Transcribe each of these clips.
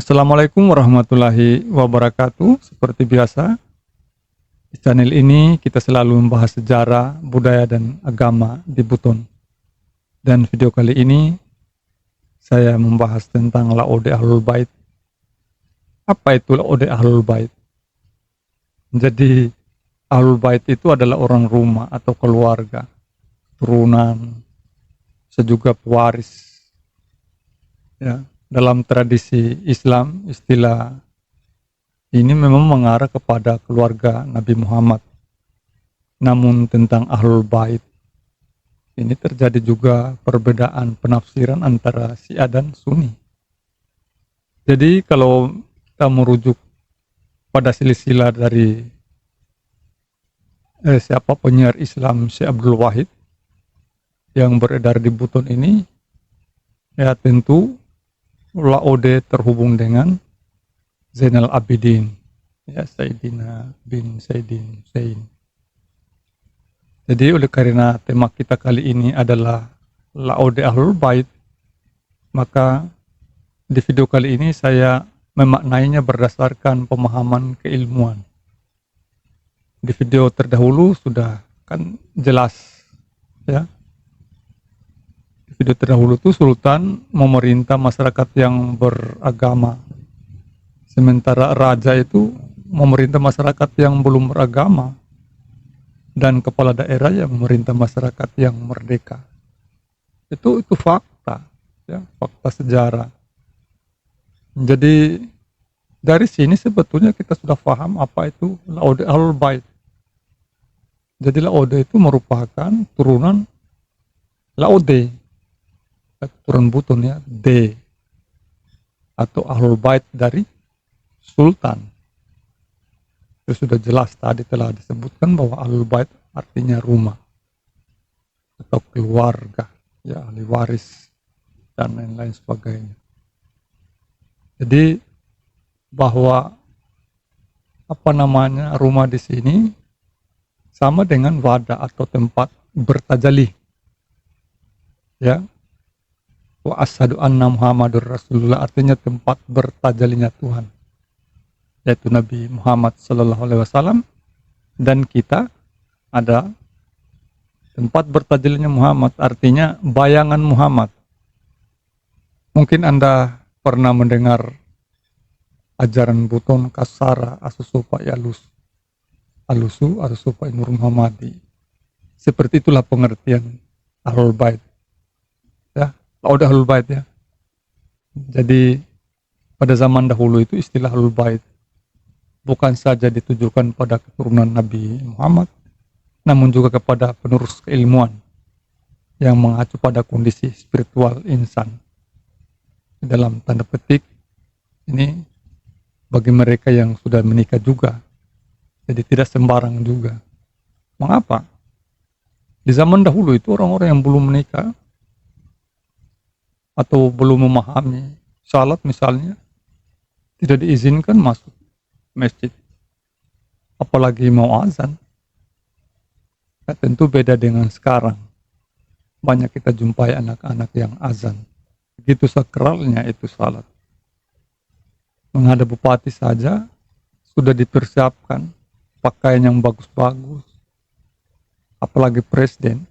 Assalamualaikum warahmatullahi wabarakatuh. Seperti biasa, di channel ini kita selalu membahas sejarah, budaya, dan agama di Buton. Dan video kali ini saya membahas tentang Laode Ahlul Bait. Apa itu Laode Ahlul Bait? Jadi Ahlul Bait itu adalah orang rumah atau keluarga, turunan, sejuga pewaris. Ya, dalam tradisi Islam, istilah ini memang mengarah kepada keluarga Nabi Muhammad. Namun tentang Ahlul Bait, ini terjadi juga perbedaan penafsiran antara Syiah dan Sunni. Jadi kalau kita merujuk pada silsilah dari siapa penyiar Islam Syekh Abdul Wahid yang beredar di Buton ini, ya tentu Laode terhubung dengan Zainal Abidin, ya Sayyidina bin Sayyidin Hussein. Jadi oleh karena tema kita kali ini adalah Laode Ahlul Bait, maka di video kali ini saya memaknainya berdasarkan pemahaman keilmuan. Di video terdahulu sudah kan jelas, ya. Di video terdahulu itu Sultan memerintah masyarakat yang beragama, sementara raja itu memerintah masyarakat yang belum beragama, dan kepala daerah yang memerintah masyarakat yang merdeka. Itu fakta, ya, fakta sejarah. Jadi dari sini sebetulnya kita sudah paham apa itu Laode Ahlul Bait. Jadi Laode itu merupakan turunan Laode, turunan Buton, ya, D, atau Ahlul Bait dari Sultan. Itu sudah jelas tadi telah disebutkan bahwa Ahlul Bait artinya rumah atau keluarga, ya, ahli waris dan lain-lain sebagainya. Jadi bahwa rumah di sini sama dengan wadah atau tempat bertajalih, ya. Wa asyhadu anna Muhammadur Rasulullah artinya tempat bertajalinya Tuhan, yaitu Nabi Muhammad Sallallahu Alaihi Wasallam, dan kita ada tempat bertajalinya Muhammad artinya bayangan Muhammad. Mungkin Anda pernah mendengar ajaran Buton Kasara Asusupa Alusu Asusupa Nur Muhammadi. Seperti itulah pengertian Ahlul Bait, ya, Laode Ahlul Bait, ya. Jadi pada zaman dahulu itu istilah Ahlul Bait bukan saja ditujukan pada keturunan Nabi Muhammad, namun juga kepada penerus keilmuan yang mengacu pada kondisi spiritual insan. Dalam tanda petik, ini bagi mereka yang sudah menikah juga, jadi tidak sembarang juga. Mengapa? Di zaman dahulu itu orang-orang yang belum menikah atau belum memahami salat misalnya, tidak diizinkan masuk masjid, apalagi mau azan. Ya, tentu beda dengan sekarang. Banyak kita jumpai anak-anak yang azan. Begitu sakralnya itu salat. Menghadap bupati saja sudah dipersiapkan pakaian yang bagus-bagus, apalagi presiden,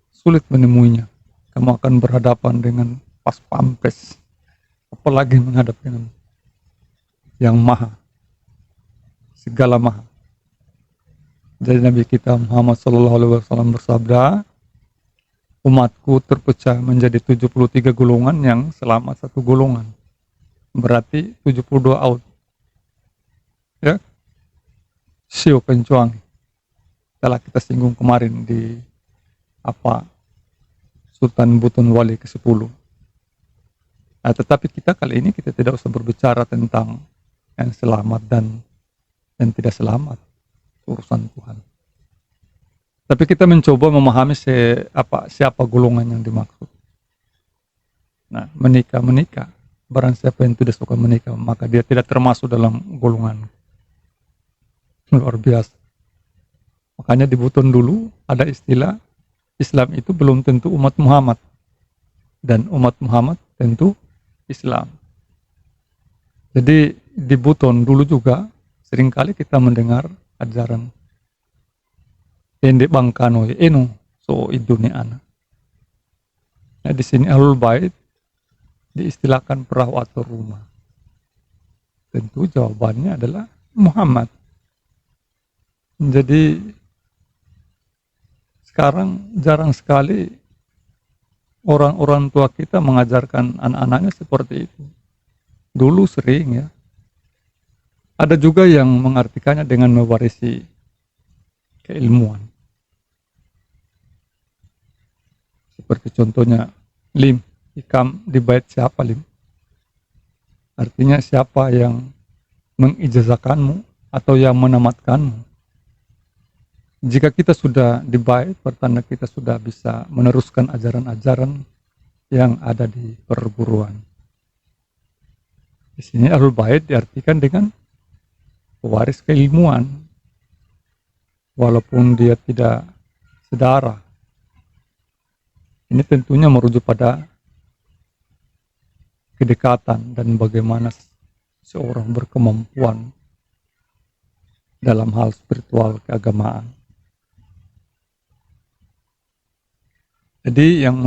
sulit menemuinya. Kamu akan berhadapan dengan pas pampres, apalagi menghadap dengan yang maha, segala maha. Jadi Nabi kita Muhammad Sallallahu Alaihi Wasallam bersabda, umatku terpecah menjadi 73 golongan yang selamat satu golongan. Berarti 72 out. Ya. Sio Kencuang. Telah kita singgung kemarin di Sultan Buton Wali ke-10. Nah, tetapi kita kali ini kita tidak usah berbicara tentang yang selamat dan yang tidak selamat, urusan Tuhan. Tapi kita mencoba memahami siapa golongan yang dimaksud. Nah, menikah. Barang siapa yang tidak suka menikah, maka dia tidak termasuk dalam golongan. Luar biasa. Makanya di Buton dulu ada istilah Islam itu belum tentu umat Muhammad, dan umat Muhammad tentu Islam. Jadi di Buton dulu juga seringkali kita mendengar ajaran pendek bangkano eno so idune ana. Nah, di sini Ahlul Bait diistilahkan perahu atau rumah. Tentu jawabannya adalah Muhammad. Jadi sekarang jarang sekali orang-orang tua kita mengajarkan anak-anaknya seperti itu. Dulu sering ya. Ada juga yang mengartikannya dengan mewarisi keilmuan. Seperti contohnya lim, ikam di bait siapa lim? Artinya siapa yang mengijazahkanmu atau yang menamatkanmu. Jika kita sudah di bait, pertanda kita sudah bisa meneruskan ajaran-ajaran yang ada di perguruan. Di sini Ahlul Bait diartikan dengan pewaris keilmuan, walaupun dia tidak sedarah. Ini tentunya merujuk pada kedekatan dan bagaimana seorang berkemampuan dalam hal spiritual keagamaan. Jadi yang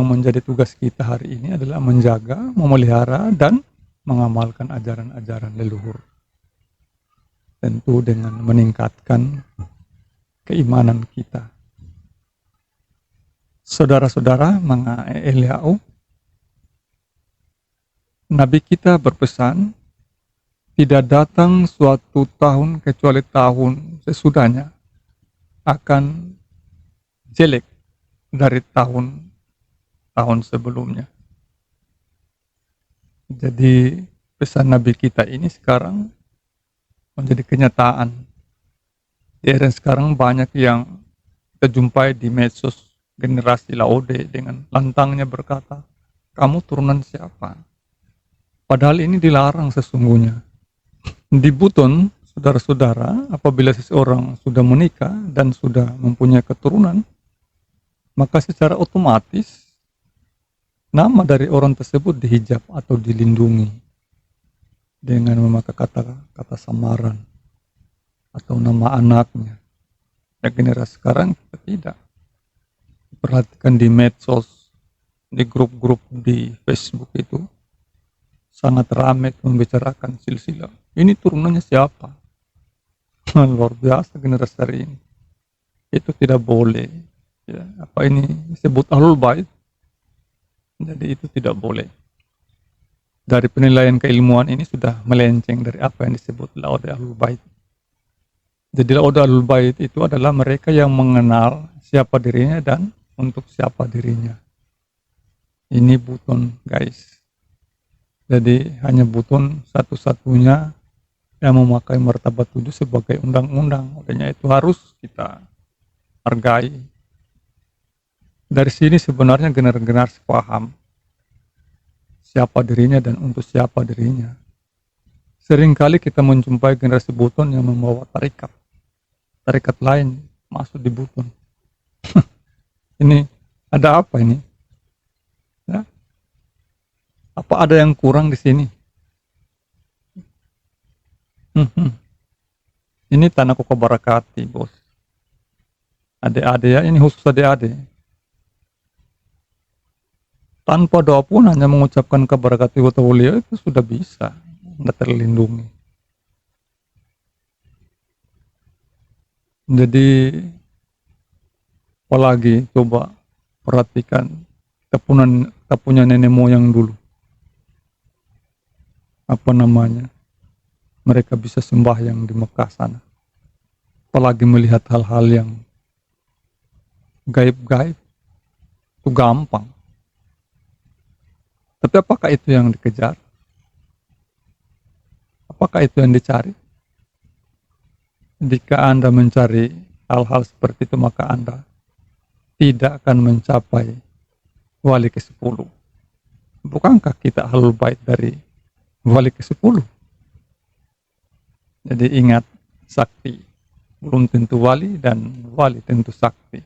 menjadi tugas kita hari ini adalah menjaga, memelihara dan mengamalkan ajaran-ajaran leluhur. Tentu dengan meningkatkan keimanan kita. Saudara-saudara, mga Eliau, Nabi kita berpesan, tidak datang suatu tahun kecuali tahun sesudahnya akan jelek dari tahun sebelumnya. Jadi pesan Nabi kita ini sekarang menjadi kenyataan. Di era sekarang banyak yang kita jumpai di medsos generasi Laude dengan lantangnya berkata, kamu turunan siapa? Padahal ini dilarang sesungguhnya. Di Buton, saudara-saudara, apabila seseorang sudah menikah dan sudah mempunyai keturunan, maka secara otomatis nama dari orang tersebut dihijab atau dilindungi dengan memakai kata samaran atau nama anaknya. Ya, generasi sekarang kita tidak. Perhatikan di medsos, di grup-grup di Facebook itu sangat ramai membicarakan silsilah. Ini turunannya siapa? Luar biasa generasi hari ini. Itu tidak boleh. Ya, apa ini disebut Ahlul Bait? Jadi itu tidak boleh. Dari penilaian keilmuan ini sudah melenceng dari apa yang disebut Laude Ahlul Bait. Jadi Laude Ahlul Bait itu adalah mereka yang mengenal siapa dirinya dan untuk siapa dirinya. Ini Buton, guys. Jadi hanya Buton satu-satunya yang memakai martabat 7 sebagai undang-undang. Olehnya itu harus kita hargai. Dari sini sebenarnya generasi paham siapa dirinya dan untuk siapa dirinya. Seringkali kita menjumpai generasi Buton yang membawa tarikat lain masuk di Buton. Ini ada apa ini? Ya? Apa ada yang kurang di sini? Ini tanah Koko Barakati, bos. Adik-adik ya, ini khusus adik-adik. Tanpa doa pun hanya mengucapkan kabarakati wa tawliya itu sudah bisa. Anda terlindungi. Jadi apalagi coba perhatikan kita punya nenek moyang dulu. Apa namanya? Mereka bisa sembahyang di Mekah sana. Apalagi melihat hal-hal yang gaib-gaib. Itu gampang. Tapi apakah itu yang dikejar? Apakah itu yang dicari? Jika Anda mencari hal-hal seperti itu, maka Anda tidak akan mencapai wali ke-10. Bukankah kita Ahlul Bait dari wali ke-10? Jadi ingat, sakti belum tentu wali dan wali tentu sakti.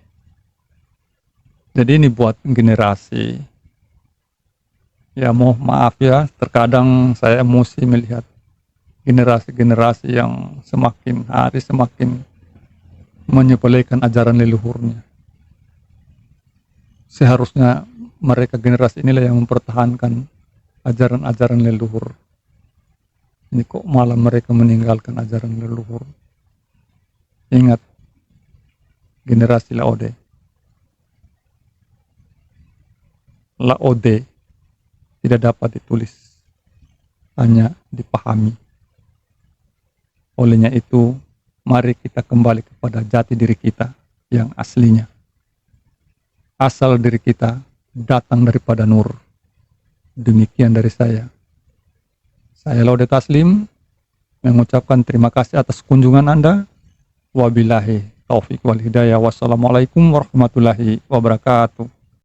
Jadi ini buat generasi Ya mohon maaf ya, terkadang saya emosi melihat generasi-generasi yang semakin hari semakin menyepelekan ajaran leluhurnya. Seharusnya mereka generasi inilah yang mempertahankan ajaran-ajaran leluhur. Ini kok malah mereka meninggalkan ajaran leluhur. Ingat, generasi Laode. Laode tidak dapat ditulis, hanya dipahami. Olehnya itu, mari kita kembali kepada jati diri kita yang aslinya. Asal diri kita datang daripada nur. Demikian dari saya. Saya Laude Taslim mengucapkan terima kasih atas kunjungan Anda. Wabillahi taufik wal hidayah. Wassalamualaikum warahmatullahi wabarakatuh.